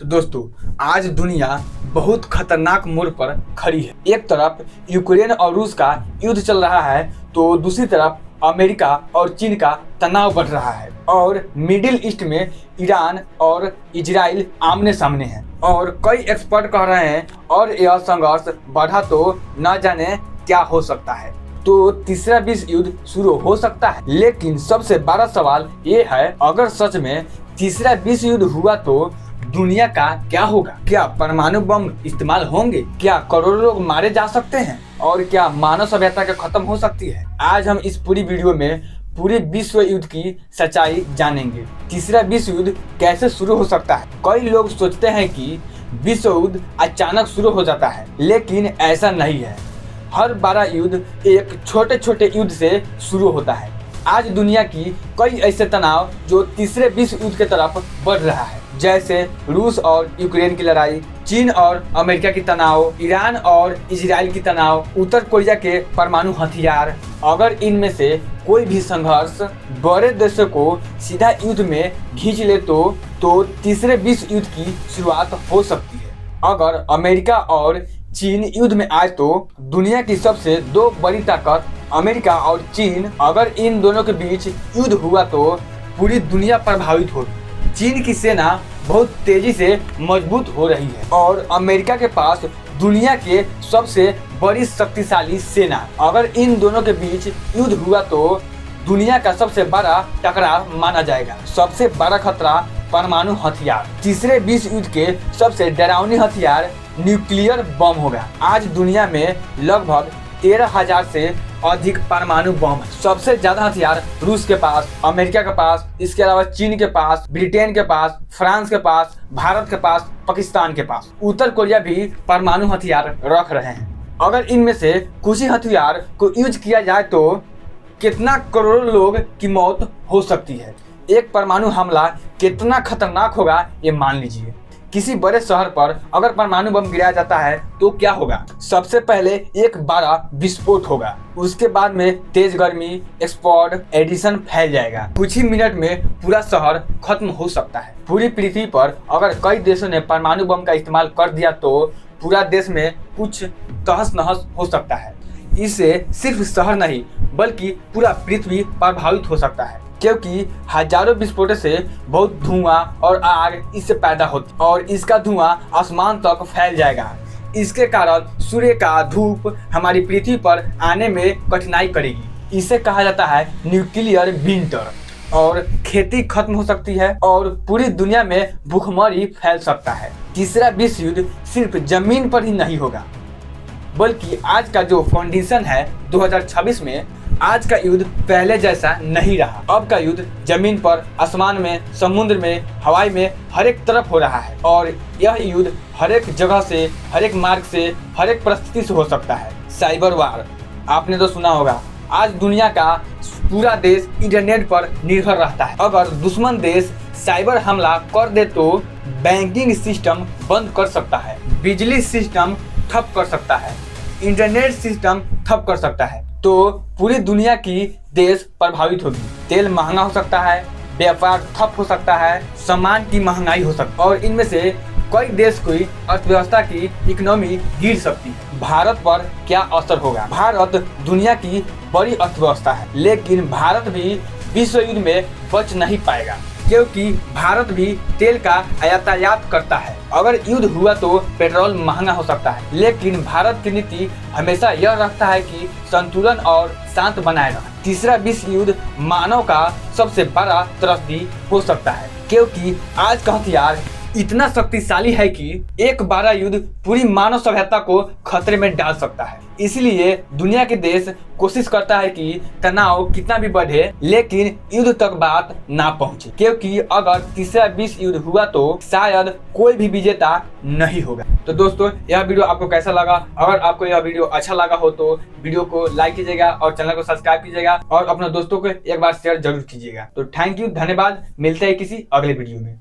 तो दोस्तों, आज दुनिया बहुत खतरनाक मोड़ पर खड़ी है। एक तरफ यूक्रेन और रूस का युद्ध चल रहा है, तो दूसरी तरफ अमेरिका और चीन का तनाव बढ़ रहा है और मिडिल ईस्ट में ईरान और इजराइल आमने सामने हैं। और कई एक्सपर्ट कह रहे हैं और यह संघर्ष बढ़ा तो न जाने क्या हो सकता है, तो तीसरा विश्व युद्ध शुरू हो सकता है। लेकिन सबसे बड़ा सवाल ये है, अगर सच में तीसरा विश्व युद्ध हुआ तो दुनिया का क्या होगा? क्या परमाणु बम इस्तेमाल होंगे? क्या करोड़ों लोग मारे जा सकते हैं? और क्या मानव सभ्यता के खत्म हो सकती है? आज हम इस पूरी वीडियो में पूरे विश्व युद्ध की सच्चाई जानेंगे। तीसरा विश्व युद्ध कैसे शुरू हो सकता है? कई लोग सोचते हैं कि विश्व युद्ध अचानक शुरू हो जाता है, लेकिन ऐसा नहीं है। हर बड़ा युद्ध एक छोटे छोटे युद्ध से शुरू होता है। आज दुनिया की कई ऐसे तनाव जो तीसरे विश्व युद्ध की तरफ बढ़ रहा है, जैसे रूस और यूक्रेन की लड़ाई, चीन और अमेरिका की तनाव, ईरान और इजराइल की तनाव, उत्तर कोरिया के परमाणु हथियार। अगर इनमें से कोई भी संघर्ष बड़े देशों को सीधा युद्ध में खींच ले तो तीसरे विश्व युद्ध की शुरुआत हो सकती है। अगर अमेरिका और चीन युद्ध में आए तो दुनिया की सबसे दो बड़ी ताकत अमेरिका और चीन, अगर इन दोनों के बीच युद्ध हुआ तो पूरी दुनिया प्रभावित होगी। चीन की सेना बहुत तेजी से मजबूत हो रही है और अमेरिका के पास दुनिया के सबसे बड़ी शक्तिशाली सेना। अगर इन दोनों के बीच युद्ध हुआ तो दुनिया का सबसे बड़ा टकराव माना जाएगा। सबसे बड़ा खतरा परमाणु हथियार। तीसरे विश्व युद्ध के सबसे डरावनी हथियार न्यूक्लियर बम होगा। आज दुनिया में लगभग 13,000 से अधिक परमाणु बम है। सबसे ज्यादा हथियार रूस के पास, अमेरिका के पास, इसके अलावा चीन के पास, ब्रिटेन के पास, फ्रांस के पास, भारत के पास, पाकिस्तान के पास। उत्तर कोरिया भी परमाणु हथियार रख रहे हैं। अगर इनमें से कुछ ही हथियार को यूज किया जाए तो कितना करोड़ों लोग की मौत हो सकती है। एक परमाणु हमला कितना खतरनाक होगा ये मान लीजिए। किसी बड़े शहर पर अगर परमाणु बम गिराया जाता है तो क्या होगा? सबसे पहले एक बड़ा विस्फोट होगा, उसके बाद में तेज गर्मी, एक्सप्लोड, एडिशन फैल जाएगा। कुछ ही मिनट में पूरा शहर खत्म हो सकता है। पूरी पृथ्वी पर अगर कई देशों ने परमाणु बम का इस्तेमाल कर दिया तो पूरा देश में कुछ तहस नहस हो सकता है। इससे सिर्फ शहर नहीं बल्कि पूरा पृथ्वी प्रभावित हो सकता है, क्योंकि हजारों विस्फोटों से बहुत धुआं और आग इससे पैदा होती है और इसका धुआं आसमान तक फैल जाएगा। इसके कारण सूर्य का धूप हमारी पृथ्वी पर आने में कठिनाई करेगी। इसे कहा जाता है न्यूक्लियर विंटर। और खेती खत्म हो सकती है और पूरी दुनिया में भूखमरी फैल सकता है। तीसरा विश्व युद्ध सिर्फ जमीन पर ही नहीं होगा, बल्कि आज का जो कंडीशन है 2026 में, आज का युद्ध पहले जैसा नहीं रहा। अब का युद्ध जमीन पर, आसमान में, समुद्र में, हवाई में, हर एक तरफ हो रहा है। और यह युद्ध हर एक जगह से, हर एक मार्ग से, हर एक परिस्थिति से हो सकता है। साइबर वार आपने तो सुना होगा। आज दुनिया का पूरा देश इंटरनेट पर निर्भर रहता है। अगर दुश्मन देश साइबर हमला कर दे तो बैंकिंग सिस्टम बंद कर सकता है, बिजली सिस्टम ठप कर सकता है, इंटरनेट सिस्टम ठप कर सकता है, तो पूरी दुनिया की देश प्रभावित होगी। तेल महंगा हो सकता है, व्यापार ठप हो सकता है, सामान की महंगाई हो सकती है और इनमें से कई देश की अर्थव्यवस्था की इकोनॉमी गिर सकती है। भारत पर क्या असर होगा? भारत दुनिया की बड़ी अर्थव्यवस्था है, लेकिन भारत भी विश्व युद्ध में बच नहीं पाएगा, क्योंकि भारत भी तेल का आयात करता है। अगर युद्ध हुआ तो पेट्रोल महंगा हो सकता है, लेकिन भारत की नीति हमेशा यह रखता है कि संतुलन और शांत बनाए रखें। तीसरा विश्व युद्ध मानव का सबसे बड़ा त्रासदी हो सकता है, क्योंकि आज का हथियार इतना शक्तिशाली है कि एक बड़ा युद्ध पूरी मानव सभ्यता को खतरे में डाल सकता है। इसलिए दुनिया के देश कोशिश करता है कि तनाव कितना भी बढ़े लेकिन युद्ध तक बात ना पहुंचे, क्योंकि अगर तीसरा विश्व युद्ध हुआ तो शायद कोई भी विजेता नहीं होगा। तो दोस्तों, यह वीडियो आपको कैसा लगा? अगर आपको यह वीडियो अच्छा लगा हो तो वीडियो को लाइक कीजिएगा और चैनल को सब्सक्राइब कीजिएगा और अपने दोस्तों को एक बार शेयर जरूर कीजिएगा। तो थैंक यू, धन्यवाद। मिलते हैं किसी अगले वीडियो में।